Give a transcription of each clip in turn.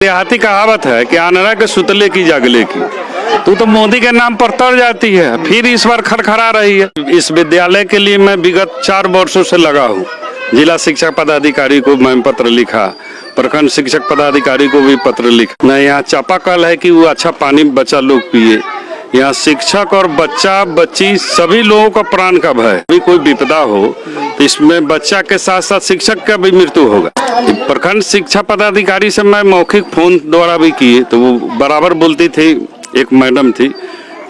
देहाती कहावत है कि आनरा के सुतले की जागले की। तू तो मोदी के नाम पर तर जाती है, फिर इस बार खड़खड़ा रही है। इस विद्यालय के लिए मैं विगत 4 वर्षों से लगा हूँ। जिला शिक्षा पदाधिकारी को मैं पत्र लिखा, प्रखंड शिक्षक पदाधिकारी को भी पत्र लिखा। मैं यहाँ चापाकल है कि वो अच्छा पानी बच्चा लोग पिए। यहाँ शिक्षक और बच्चा बच्ची सभी लोगों का प्राण का भय। भी कोई विपदा हो तो इसमें बच्चा के साथ साथ शिक्षक का भी मृत्यु होगा। प्रखंड शिक्षा पदाधिकारी से मैं मौखिक फोन द्वारा भी किए तो वो बराबर बोलती थी, एक मैडम थी,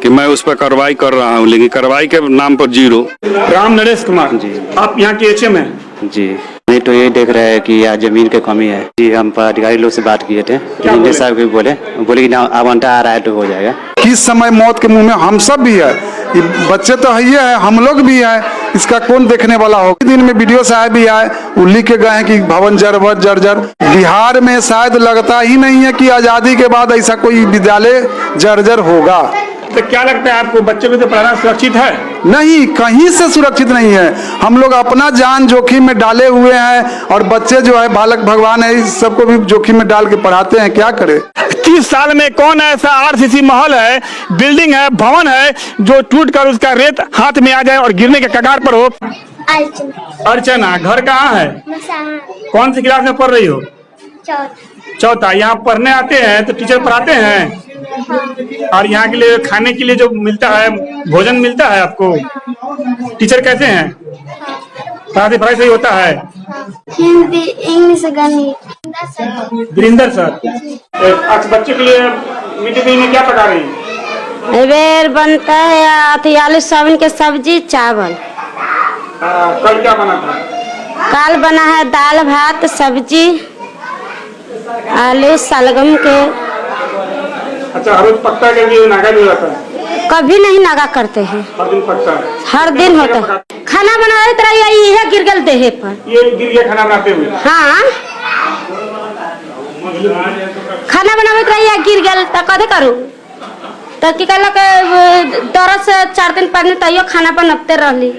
कि मैं उस पर कार्रवाई कर रहा हूँ, लेकिन कार्रवाई के नाम पर जीरो। राम नरेश कुमार जी, आप यहाँ के एचएम हैं? जी नहीं तो ये देख रहे हैं कि यहाँ जमीन की कमी है जी। हम अधिकारी लोग से बात किए थे, इंजीनियर साहब भी बोले कि ना आवंटा आ रहा है तो हो जाएगा। किस समय मौत के मुंह में हम सब भी है, बच्चे तो है ही है, हम लोग भी है, इसका कौन देखने वाला हो। दिन में वीडियो साहब भी आए, वो लिख के गए हैं कि भवन जर्जर। बिहार में शायद लगता ही नहीं है कि आजादी के बाद ऐसा कोई विद्यालय जर्जर होगा। तो क्या लगता है आपको, बच्चों को तो पढ़ाना सुरक्षित है? नहीं, कहीं से सुरक्षित नहीं है। हम लोग अपना जान जोखिम में डाले हुए हैं और बच्चे जो है बालक भगवान है, इस सबको भी जोखिम में डाल के पढ़ाते हैं। क्या करें? 30 साल में कौन ऐसा आरसीसी महल है, बिल्डिंग है, भवन है जो टूट कर उसका रेत हाथ में आ जाए और गिरने के कगार पर हो? अर्चना, घर कहाँ है? कौन सी क्लास में पढ़ रही हो? चौथा। यहाँ पढ़ने आते हैं तो टीचर पढ़ाते हैं? और यहाँ के लिए खाने के लिए जो मिलता है, भोजन मिलता है आपको? टीचर कैसे हैं? पढ़ाई सही होता है? हिंदी, इंग्लिश, गणित। वीरेंद्र सर, आज बच्चों के लिए मिड डे मील में क्या पका रही हैं? बेर बनता है, आलू सोयाबीन के सब्जी, चावल। कल क्या बना था? कल बना है दाल भात सब्जी, आलू सलगम के। अच्छा, हर रोज पकता है कि नागा भी रहता है? कभी नहीं नागा करते हैं, हर दिन पकता है? हर दिन होता है। खाना बनाए तरह यही गिर गल देहे पर, ये गिर गया खाना बनाते हुए? हाँ, खाना बनावे तरह गिर गल तो कदे करूँ तो की कहला के दरद से 4 दिन 5 दिन तैयो खाना बनते रहली।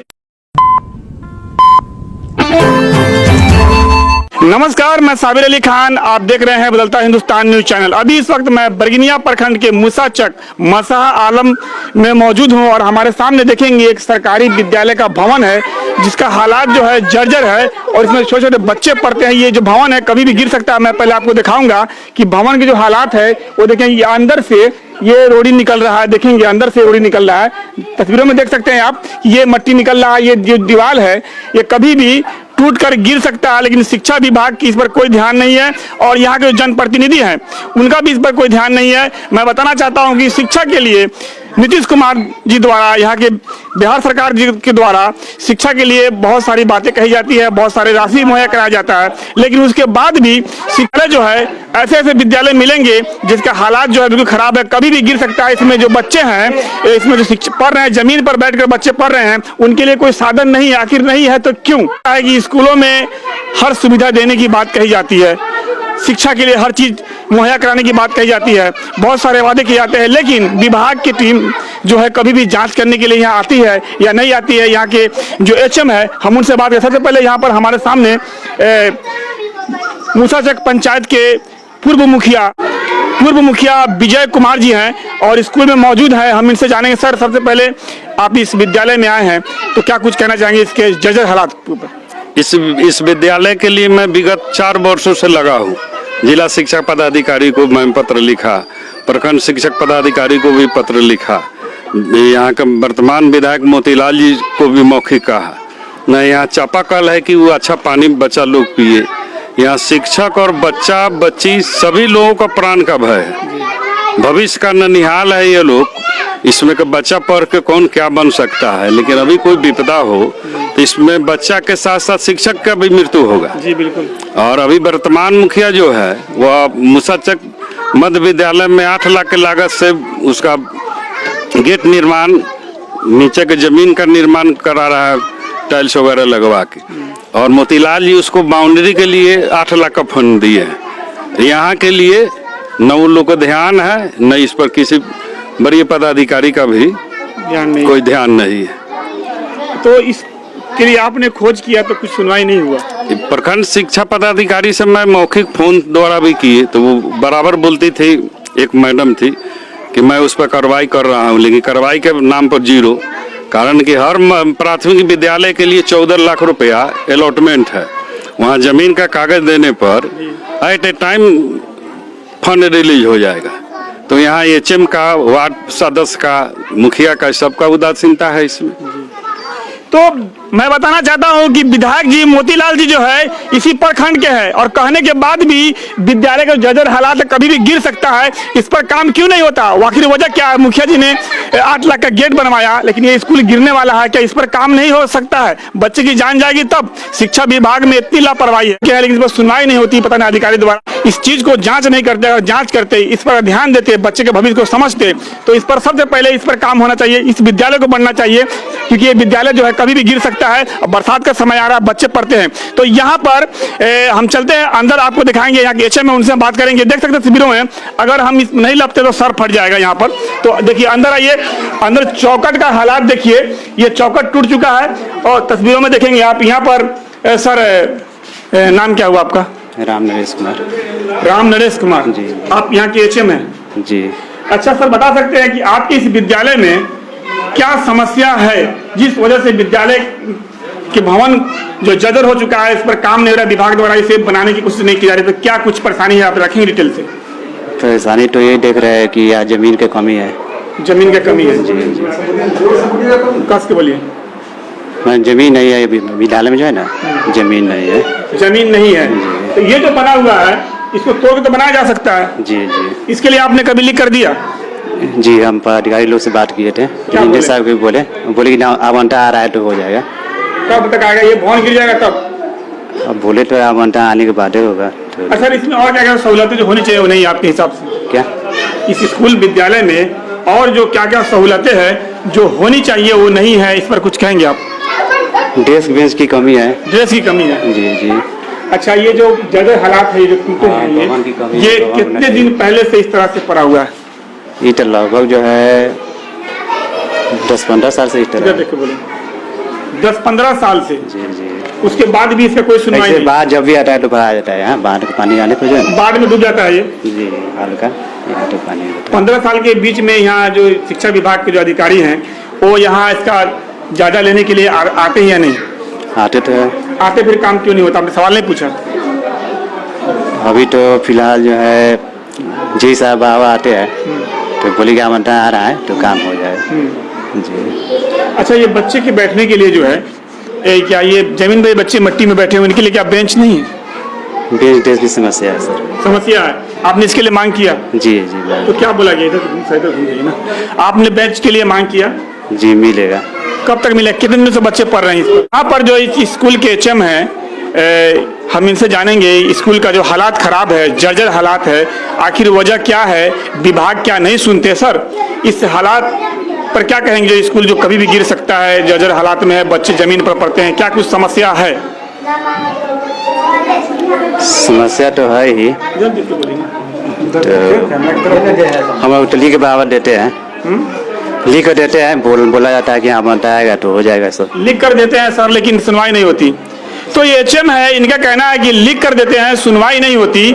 नमस्कार, मैं साबिर अली खान, आप देख रहे हैं बदलता हिंदुस्तान न्यूज चैनल। अभी इस वक्त मैं बरगिनिया प्रखंड के मुसाचक मसाह आलम में मौजूद हूं और हमारे सामने देखेंगे एक सरकारी विद्यालय का भवन है जिसका हालात जो है जर्जर है और इसमें छोटे छोटे बच्चे पढ़ते हैं। ये जो भवन है कभी भी गिर सकता है। मैं पहले आपको दिखाऊंगा कि भवन के जो हालात है वो देखें। ये अंदर से ये रोड़ी निकल रहा है, देखेंगे अंदर से रोड़ी निकल रहा है। तस्वीरों में देख सकते हैं आप, ये मट्टी निकल रहा है। ये जो दीवार है ये कभी भी टूट कर गिर सकता है, लेकिन शिक्षा विभाग की इस पर कोई ध्यान नहीं है और यहाँ के जो जनप्रतिनिधि हैं उनका भी इस पर कोई ध्यान नहीं है। मैं बताना चाहता हूँ कि शिक्षा के लिए नीतीश कुमार जी द्वारा, यहाँ के बिहार सरकार जी के द्वारा शिक्षा के लिए बहुत सारी बातें कही जाती है, बहुत सारे राशि मुहैया कराया जाता है, लेकिन उसके बाद भी शिक्षा जो है ऐसे ऐसे विद्यालय मिलेंगे जिसका हालात जो है बिल्कुल खराब है, कभी भी गिर सकता है। इसमें जो बच्चे हैं, इसमें जो शिक्षक पढ़ रहे हैं, जमीन पर बैठकर बच्चे पढ़ रहे हैं, उनके लिए कोई साधन नहीं। आखिर नहीं है तो क्यों है कि स्कूलों में हर सुविधा देने की बात कही जाती है, शिक्षा के लिए हर चीज मुहैया कराने की बात कही जाती है, बहुत सारे वादे किए जाते हैं, लेकिन विभाग की टीम जो है कभी भी जांच करने के लिए यहाँ आती है या नहीं आती है। यहाँ के जो एचएम है, हम उनसे बात करें। सबसे पहले यहाँ पर हमारे सामने मुसाचक पंचायत के पूर्व मुखिया विजय कुमार जी हैं और स्कूल में मौजूद है। हम इनसे जानेंगे। सर, सबसे पहले आप इस विद्यालय में आए हैं तो क्या कुछ कहना चाहेंगे इसके जर्जर हालात पर? इस विद्यालय के लिए मैं विगत 4 वर्षों से लगा हूँ। जिला शिक्षा पदाधिकारी को मैं पत्र लिखा, प्रखंड शिक्षक पदाधिकारी को भी पत्र लिखा, यहाँ का वर्तमान विधायक मोतीलाल जी को भी मौखिक कहा। न यहाँ चापाकल है कि वो अच्छा पानी बच्चा लोग पिए। यहाँ शिक्षक और बच्चा बच्ची सभी लोगों का प्राण का भय है। भविष्य का ननिहाल है ये लोग। इसमें का बच्चा पढ़ के कौन क्या बन सकता है, लेकिन अभी कोई विपदा हो तो इसमें बच्चा के साथ साथ शिक्षक का भी मृत्यु होगा। जी बिल्कुल। और अभी वर्तमान मुखिया जो है वह मुसाचक मध्य विद्यालय में 8 लाख की लागत से उसका गेट निर्माण, नीचे के जमीन का निर्माण करा रहा है, टाइल्स वगैरह लगवा के। और मोतीलाल जी उसको बाउंड्री के लिए 8 लाख का फंड दिए हैं। यहाँ के लिए न उन लोग का ध्यान है, न इस पर किसी बड़े पदाधिकारी का भी कोई ध्यान नहीं है। तो इसके लिए आपने खोज किया तो कुछ सुनवाई नहीं हुआ? प्रखंड शिक्षा पदाधिकारी से मैं मौखिक फोन द्वारा भी किए तो वो बराबर बोलती थी, एक मैडम थी कि मैं उस पर कार्रवाई कर रहा हूँ, लेकिन कार्रवाई के नाम पर जीरो। कारण कि हर प्राथमिक विद्यालय के लिए 14 लाख रुपया अलॉटमेंट है। वहाँ जमीन का कागज देने पर at a time fund release हो जाएगा। तो यहाँ HM का, वार्ड सदस्य का, मुखिया का, सबका उदासीनता है इसमें। तो मैं बताना चाहता हूं कि विधायक जी मोतीलाल जी जो है इसी प्रखंड के हैं और कहने के बाद भी विद्यालय का जर्जर हालात कभी भी गिर सकता है, इस पर काम क्यों नहीं होता? आखिर वजह क्या है? मुखिया जी ने 8 लाख का गेट बनवाया लेकिन ये स्कूल गिरने वाला है, क्या इस पर काम नहीं हो सकता है? बच्चे की जान जाएगी तब। शिक्षा विभाग में इतनी लापरवाही है क्या है, लेकिन इस पर सुनवाई नहीं होती। पता नहीं अधिकारी द्वारा इस चीज को जांच नहीं करते। अगर जांच करते, इस पर ध्यान देते, बच्चे के भविष्य को समझते तो इस पर सबसे पहले इस पर काम होना चाहिए। इस विद्यालय को बढ़ना चाहिए क्योंकि ये विद्यालय जो है कभी भी गिर सकता है और बरसात का समय आ रहा है, बच्चे पढ़ते हैं। तो यहाँ पर हम चलते हैं अंदर, आपको दिखाएंगे यहाँ के HM है, उनसे हम बात करेंगे। देख सकते हैं शिविरों में अगर हम नहीं लपते तो सर फट जाएगा यहाँ पर। तो देखिए अंदर आइए, अंदर चौकट का हालात देखिए, ये चौकट टूट चुका है और तस्वीरों में देखेंगे आप। यहाँ पर सर नाम क्या हुआ आपका? राम नरेश कुमार। राम नरेश कुमार जी। आप यहाँ के HM हैं जी। अच्छा सर, बता सकते हैं कि आपके इस विद्यालय में क्या समस्या है जिस वजह से विद्यालय के भवन जो जर्जर हो चुका है, इस पर काम नहीं हो रहा, विभाग द्वारा इसे बनाने की कोशिश नहीं की जा रही, तो क्या कुछ परेशानी है? आप रखेंगे डिटेल से। परेशानी तो ये देख रहे हैं कि यहाँ जमीन की कमी है। जमीन की कमी है? जी जी। कस के बोलिए। जमीन नहीं है विद्यालय में, जो है ना जमीन नहीं है। जमीन नहीं है तो ये जो बना हुआ है इसको तोड़ के तो बनाया जा सकता है। जी जी। इसके लिए आपने कभी लिख कर दिया? जी, हम अधिकारी लोग से बात किए थे, इंजीनियर साहब भी बोले कि ना आवंटा आ रहा है तो हो जाएगा। कब तक आएगा? ये भवन गिर जाएगा तब? अब बोले तो आवंटा आने के बाद ही होगा। तो अच्छा, इसमें और क्या क्या सहूलतें जो होनी चाहिए वो नहीं आपके हिसाब से? क्या इस स्कूल विद्यालय में और जो क्या क्या सहूलतें हैं जो होनी चाहिए वो नहीं है, इस पर कुछ कहेंगे आप? डेस्क बेंच की कमी है। ड्रेस की कमी है? जी जी। अच्छा, ये जो जर्जर हालात है, जो टूटे हैं, ये कितने दिन पहले से इस तरह से पड़ा हुआ है? ये तो लगभग जो है 10-15 साल से इस तरह। 10-15 साल से? जी जी। उसके बाद भी इसका कोई सुनवाई नहीं? बाद जब भी आता है तो भरा जाता है, यहाँ बाढ़ का पानी आने पर जो है बाढ़ में डूब जाता है ये? जी, हल्का यहाँ तो पानी होता है। 15 साल के बीच में यहाँ जो शिक्षा विभाग के जो अधिकारी हैं वो यहाँ इसका जायजा लेने के लिए आते हैं या नहीं? आते तो है। आते, फिर काम क्यों नहीं होता? आपने सवाल नहीं पूछा? अभी तो फिलहाल जो है जी साहब बाबा आते हैं तो बोले कि आवंटन आ रहा है तो काम हो जाए। जी। अच्छा, ये बच्चे के बैठने के लिए जो है क्या ये जमीन पे बच्चे मट्टी में बैठे हुए, इनके लिए क्या बेंच नहीं है? बेंच डेस्क की समस्या है सर। समस्या है? आपने इसके लिए मांग किया? जी जी। तो क्या बोला गया? इधर घूमिए ना। आपने बेंच के लिए मांग किया? जी, मिलेगा। कब तक मिलेगा? कितने दिन से बच्चे पढ़ रहे हैं इस पर? यहाँ पर जो इस स्कूल के HM है, हम इनसे जानेंगे स्कूल का जो हालात खराब है, जर्जर हालात है, आखिर वजह क्या है? विभाग क्या नहीं सुनते? सर, इस हालात पर क्या कहेंगे? जो स्कूल जो कभी भी गिर सकता है, जर्जर हालात में है, बच्चे जमीन पर पढ़ते हैं, क्या कुछ समस्या है? समस्या तो है ही। हम लोग तो लिख के बराबर देते हैं, लिख कर देते हैं, बोला जाता है कि हाँ बनता आएगा तो हो जाएगा सर। लिख कर देते हैं सर, लेकिन सुनवाई नहीं होती। तो ये HM है, इनका कहना है कि लिख कर देते हैं, सुनवाई नहीं होती।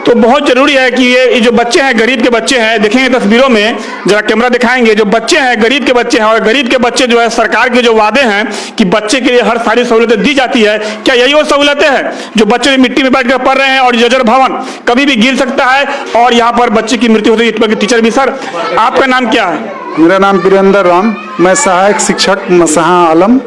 तो बहुत जरूरी है कि ये जो बच्चे हैं, गरीब के बच्चे हैं, देखेंगे तस्वीरों में, जरा कैमरा दिखाएंगे, जो बच्चे हैं गरीब के बच्चे हैं, और गरीब के बच्चे जो है सरकार के जो वादे हैं कि बच्चे के लिए हर सारी सहूलतें दी जाती है, क्या यही वो सहूलतें हैं जो बच्चे मिट्टी में बैठ कर पढ़ रहे हैं? और जर्जर भवन कभी भी गिर सकता है और यहाँ पर बच्चे की मृत्यु होती है। टीचर भी। सर, आपका नाम क्या है? मेरा नाम वीरेंद्र राम, मैं सहायक शिक्षक मसाहा आलम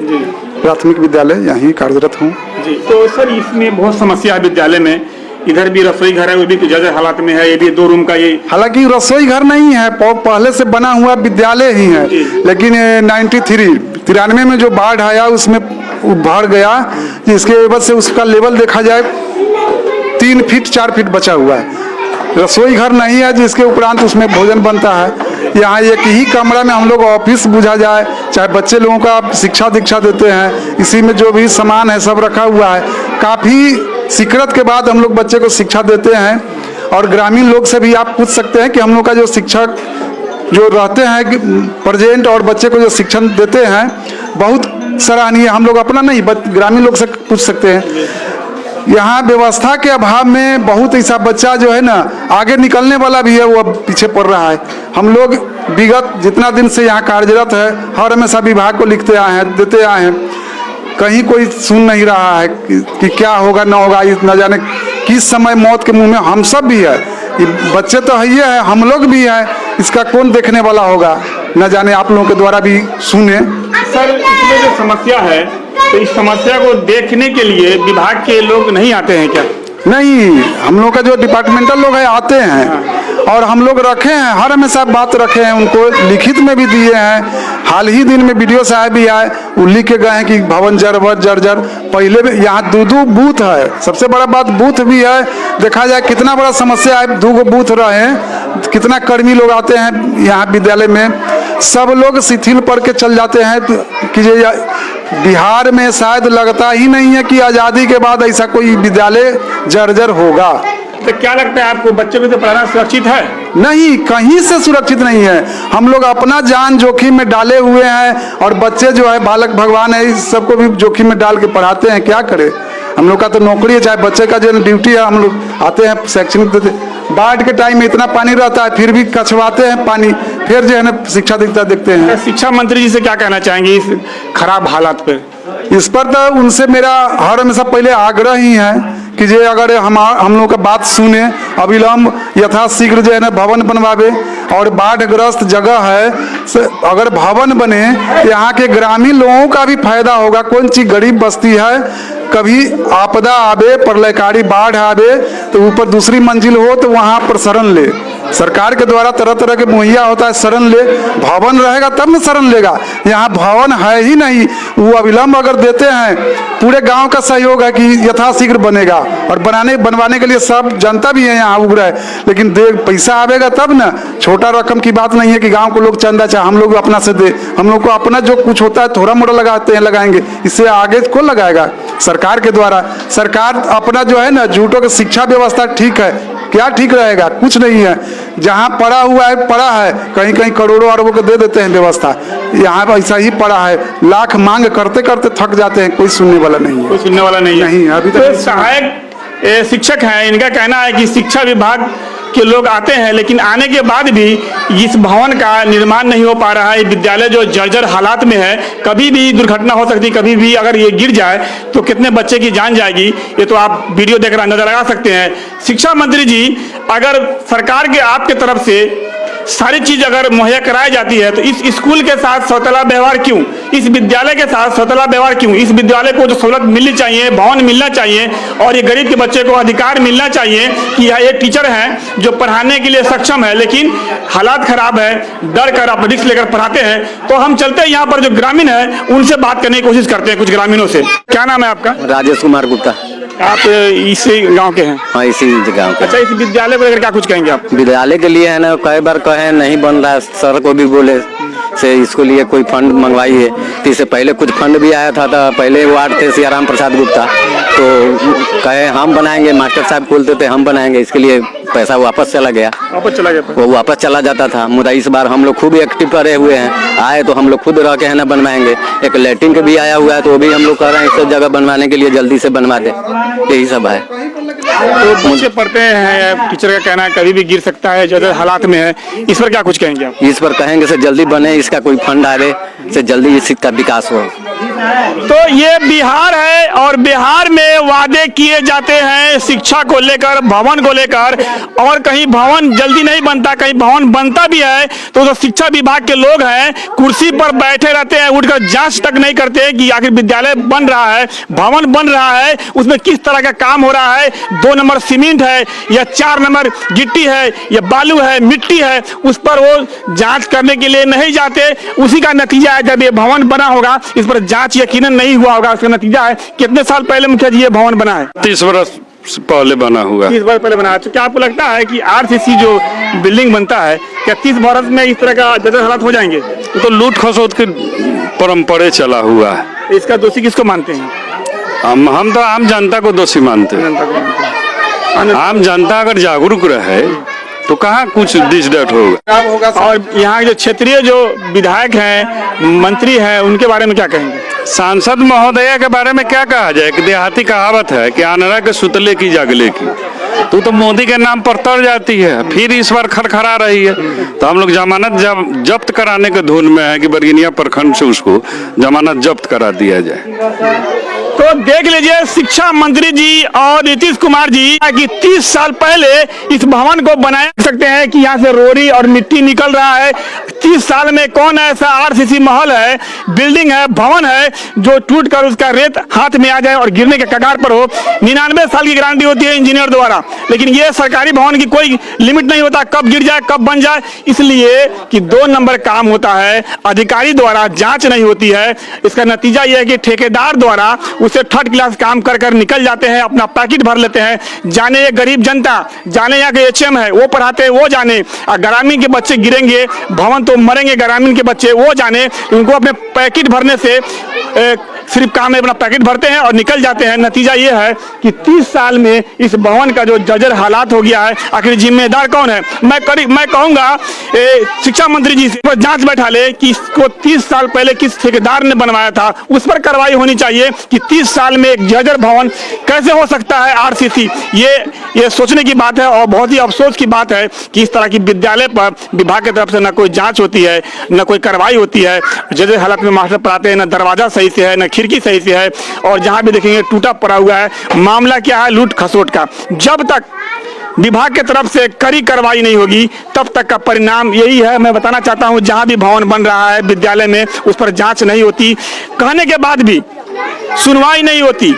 प्राथमिक विद्यालय यहीं कार्यरत हूँ। जी। तो सर, इसमें बहुत समस्या है विद्यालय में, इधर भी रसोई घर है वो भी जर्जर हालात में है, ये भी 2 रूम का। ये हालांकि रसोई घर नहीं है, पहले से बना हुआ विद्यालय ही है, लेकिन 93 में जो बाढ़ आया उसमें भर गया, जिसके वजह से उसका लेवल देखा जाए 3 फीट 4 फीट बचा हुआ है। रसोई घर नहीं है जिसके उपरांत उसमें भोजन बनता है। यहाँ एक ही कमरा में हम लोग ऑफिस बुझा जाए, चाहे बच्चे लोगों का शिक्षा दीक्षा देते हैं, इसी में जो भी सामान है सब रखा हुआ है। काफ़ी सीक्रेट के बाद हम लोग बच्चे को शिक्षा देते हैं। और ग्रामीण लोग से भी आप पूछ सकते हैं कि हम लोग का जो शिक्षक जो रहते हैं प्रेजेंट और बच्चे को जो शिक्षण देते हैं बहुत सराहनीय, हम लोग अपना नहीं ग्रामीण लोग से पूछ सकते हैं। यहाँ व्यवस्था के अभाव में बहुत ऐसा बच्चा जो है ना आगे निकलने वाला भी है, वो अब पीछे पड़ रहा है। हम लोग विगत जितना दिन से यहाँ कार्यरत है, हर हमेशा विभाग को लिखते आए हैं, देते आए हैं, कहीं कोई सुन नहीं रहा है कि क्या होगा ना होगा। न जाने किस समय मौत के मुंह में हम सब भी है। ये बच्चे तो है, हम लोग भी हैं, इसका कौन देखने वाला होगा, न जाने आप लोगों के द्वारा भी सुने। सर, इसमें जो समस्या है तो इस समस्या को देखने के लिए विभाग के लोग नहीं आते हैं क्या? नहीं, हम लोग का जो डिपार्टमेंटल लोग है आते हैं और हम लोग रखे हैं, हर हमेशा बात रखे हैं, उनको लिखित में भी दिए हैं। हाल ही दिन में वीडियो साहब भी आए, वो लिख के गए हैं कि भवन जर्जर। पहले भी यहाँ दो बूथ है, सबसे बड़ा बात बूथ भी है। देखा जाए कितना बड़ा समस्या है, 2 बूथ रहे, कितना कर्मी लोग आते हैं यहाँ विद्यालय में, सब लोग शिथिल पढ़ के चल जाते हैं। कि बिहार में शायद लगता ही नहीं है कि आज़ादी के बाद ऐसा कोई विद्यालय जर्जर होगा। तो क्या लगता है आपको, बच्चों को तो पढ़ाना सुरक्षित है? नहीं, कहीं से सुरक्षित नहीं है। हम लोग अपना जान जोखिम में डाले हुए हैं और बच्चे जो है बालक भगवान है, इस सबको भी जोखिम में डाल के पढ़ाते हैं। क्या करें, हम लोग का तो नौकरी है, चाहे बच्चे का जो ड्यूटी है। हम लोग आते हैं शैक्षणिक देते, बाढ़ के टाइम में इतना पानी रहता है फिर भी कछवाते हैं पानी, फिर जो है ना शिक्षा देखते हैं। शिक्षा मंत्री जी से क्या कहना चाहेंगे इस खराब हालात पे? इस पर तो उनसे मेरा हर हमेशा पहले आग्रह ही है कि जे अगर हम लोग का बात सुने, अविलंब यथाशीघ्र जो है ना भवन बनवावे। और बाढ़ग्रस्त जगह है, अगर भवन बने यहाँ के ग्रामीण लोगों का भी फायदा होगा। कौन सी गरीब बस्ती है, कभी आपदा आवे, प्रलयकारी बाढ़ आवे तो ऊपर दूसरी मंजिल हो तो वहाँ पर शरण ले। सरकार के द्वारा तरह तरह के मुहैया होता है, शरण ले। भवन रहेगा तब न शरण लेगा, यहाँ भवन है ही नहीं। वो अविलंब अगर देते हैं, पूरे गांव का सहयोग है कि यथाशीघ्र बनेगा। और बनवाने के लिए सब जनता भी है यहाँ उग्र है, लेकिन पैसा आवेगा तब ना। छोटा रकम की बात नहीं है कि गांव को लोग चंदा चाहे, हम लोग अपना से दे। हम लोग को अपना जो कुछ होता है थोड़ा मोड़ा लगाते हैं, लगाएंगे, इससे आगे कौन लगाएगा? सरकार के द्वारा। सरकार अपना जो है ना झूठों की शिक्षा व्यवस्था ठीक है, क्या ठीक रहेगा? कुछ नहीं है। जहाँ पड़ा हुआ है पड़ा है, कहीं कहीं करोड़ों अरबों को दे देते हैं व्यवस्था। यहाँ ऐसा ही पड़ा है, लाख मांग करते करते थक जाते हैं, कोई सुनने वाला नहीं है। कोई सुनने वाला नहीं है। नहीं, अभी तो सहायक शिक्षक हैं, इनका कहना है कि शिक्षा विभाग के लोग आते हैं, लेकिन आने के बाद भी इस भवन का निर्माण नहीं हो पा रहा है। विद्यालय जो जर्जर हालात में है, कभी भी दुर्घटना हो सकती, कभी भी अगर ये गिर जाए तो कितने बच्चे की जान जाएगी, ये तो आप वीडियो देख कर अंदाजा लगा सकते हैं। शिक्षा मंत्री जी, अगर सरकार के आपके तरफ से सारी चीज अगर मुहैया कराई जाती है तो इस स्कूल के साथ सौतेला व्यवहार क्यों? इस विद्यालय के साथ सौतेला व्यवहार क्यों? इस विद्यालय को जो सहूलत मिलनी चाहिए, भवन मिलना चाहिए और ये गरीब के बच्चे को अधिकार मिलना चाहिए कि यह एक टीचर है जो पढ़ाने के लिए सक्षम है, लेकिन हालात खराब है, डर कर आप रिस्क लेकर पढ़ाते हैं। तो हम चलते हैं यहाँ पर जो ग्रामीण है उनसे बात करने की कोशिश करते हैं, कुछ ग्रामीणों से। क्या नाम है आपका? राजेश कुमार गुप्ता। आप इसी गांव के हैं? हाँ, इसी गांव के। अच्छा, इस विद्यालय को लेकर क्या कुछ कहेंगे आप? विद्यालय के लिए है ना, कई बार कहे नहीं बन रहा है, सर को भी बोले से इसको लिए कोई फंड मंगवाइए। तो इससे पहले कुछ फंड भी आया था, पहले वार्ड थे सियाराम प्रसाद गुप्ता, तो कहे हम बनाएंगे, मास्टर साहब बोलते थे हम बनाएंगे, इसके लिए पैसा वापस चला गया। वो वापस चला जाता था। मुद्दा इस बार हम लोग खूब एक्टिव करे हुए हैं, आए तो हम लोग खुद रह के है ना बनवाएंगे। एक लैट्रिन का भी आया हुआ है, तो वो भी हम लोग कर रहे हैं, इस सब जगह बनवाने के लिए जल्दी से बनवा दे, यही सब है। तो बच्चे पढ़ते हैं, टीचर का कहना है कभी भी गिर सकता है, जैसे हालात में है, इस पर क्या कुछ कहेंगे आप? इस पर कहेंगे से जल्दी बने, इसका कोई फंड आवे, से जल्दी इसका विकास हो। तो ये बिहार है और बिहार में वादे किए जाते हैं शिक्षा को लेकर, भवन को लेकर, और कहीं भवन जल्दी नहीं बनता, कहीं भवन बनता भी है तो जो शिक्षा विभाग के लोग हैं कुर्सी पर बैठे रहते हैं, उठकर जांच तक नहीं करते कि आखिर विद्यालय बन रहा है, भवन बन रहा है, उसमें किस तरह का काम हो रहा है, 2 नंबर सीमेंट है या 4 नंबर गिट्टी है या बालू है, मिट्टी है, उस पर वो जांच करने के लिए नहीं जाते। उसी का नतीजा है जब ये भवन बना होगा, इस पर जांच यकीनन नहीं हुआ होगा, उसका नतीजा है। कितने साल पहले मुखिया जी ये भवन बना है? 30 वर्ष पहले बना हुआ। 30 वर्ष पहले बना है। तो क्या आपको लगता है कि आरसीसी जो बिल्डिंग बनता है, क्या 30 वर्ष में इस तरह का जर्जर हालात हो जाएंगे? तो लूट खसोट की परंपरा चला हुआ है। इसका दोषी किसको मानते हैं? हम तो आम जनता को दोषी मानते हैं। आम जनता अगर जागरूक रहे तो कहाँ कुछ डिसडट होगा। और यहाँ जो क्षेत्रीय जो विधायक हैं, मंत्री हैं, उनके बारे में क्या कहेंगे? सांसद महोदया के बारे में क्या कहा जाए कि देहाती कहावत है कि आनरा के सुतले की जागले की। तू तो मोदी के नाम पर तर जाती है, फिर इस बार खड़खड़ा रही है। तो हम लोग जमानत जब्त कराने के धुन में है कि बरगिनिया प्रखंड से उसको जमानत जब्त करा दिया जाए। तो देख लीजिए शिक्षा मंत्री जी और नीतीश कुमार जी कि 30 साल पहले इस भवन को बनाया सकते हैं कि यहाँ से रोड़ी और मिट्टी निकल रहा है। 30 साल में कौन ऐसा आरसीसी महल है, बिल्डिंग है, भवन है जो टूटकर उसका रेत हाथ में आ जाए और गिरने के कगार पर हो। 99 साल की गारंटी होती है इंजीनियर द्वारा, लेकिन ये सरकारी भवन की कोई लिमिट नहीं होता कब गिर जाए कब बन जाए, इसलिए कि 2 नंबर काम होता है, अधिकारी द्वारा जांच नहीं होती है। इसका नतीजा यह है कि ठेकेदार द्वारा उसे 3rd क्लास काम कर कर निकल जाते हैं, अपना पैकेट भर लेते हैं। जाने ये गरीब जनता, जाने यहाँ के HM है वो पढ़ाते हैं वो जाने, ग्रामीण के बच्चे गिरेंगे, भवन तो मरेंगे, ग्रामीण के बच्चे वो जाने। उनको अपने पैकेट भरने से सिर्फ काम में अपना पैकेट भरते हैं और निकल जाते हैं। नतीजा ये है कि 30 साल में इस भवन का जो जर्जर हालात हो गया है, आखिर जिम्मेदार कौन है? मैं कहूंगा शिक्षा मंत्री जी से जांच बैठा ले कि इसको 30 साल पहले किस ठेकेदार ने बनवाया था, उस पर कार्रवाई होनी चाहिए कि 30 साल में एक जर्जर भवन कैसे हो सकता है आरसीसी। ये सोचने की बात है और बहुत ही अफसोस की बात है कि इस तरह की विद्यालय पर विभाग की तरफ से न कोई जांच होती है, न कोई कार्रवाई होती है। जर्जर हालत में मास्टर पढ़ाते हैं, न दरवाजा सही से है, न खिड़की सही से है, और जहां भी देखेंगे टूटा पड़ा हुआ है। मामला क्या है? लूट खसोट का। जब तक विभाग की तरफ से कड़ी कार्रवाई नहीं होगी तब तक का परिणाम यही है। मैं बताना चाहता हूं जहां भी भवन बन रहा है विद्यालय में उस पर जांच नहीं होती, कहने के बाद भी सुनवाई नहीं होती,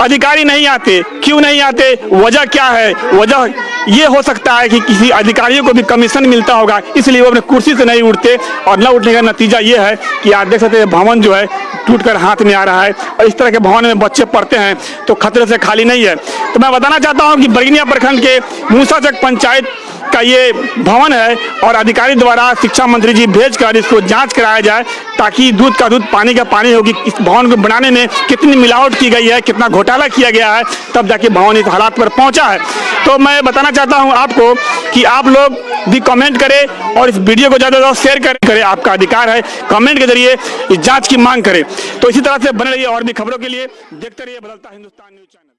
अधिकारी नहीं आते। क्यों नहीं आते? वजह क्या है? वजह ये हो सकता है कि किसी अधिकारियों को भी कमीशन मिलता होगा, इसलिए वो अपने कुर्सी से नहीं उठते, और न उठने का नतीजा ये है कि आप देख सकते हैं भवन जो है टूटकर हाथ में आ रहा है। और इस तरह के भवन में बच्चे पढ़ते हैं तो खतरे से खाली नहीं है। तो मैं बताना चाहता हूं कि बरगिनिया प्रखंड के मूसाचक पंचायत का ये भवन है और अधिकारी द्वारा शिक्षा मंत्री जी भेजकर इसको जांच कराया जाए ताकि दूध का दूध पानी का पानी होगी। इस भवन को बनाने में कितनी मिलावट की गई है, कितना घोटाला किया गया है, तब जाके भवन इस हालात पर पहुंचा है। तो मैं बताना चाहता हूं आपको कि आप लोग भी कमेंट करें और इस वीडियो को ज़्यादा से ज़्यादा शेयर करें। आपका अधिकार है, कमेंट के जरिए इस जांच की मांग करें। तो इसी तरह से बने रहिए और भी खबरों के लिए देखते रहिए बदलता हिंदुस्तान न्यूज़ चैनल।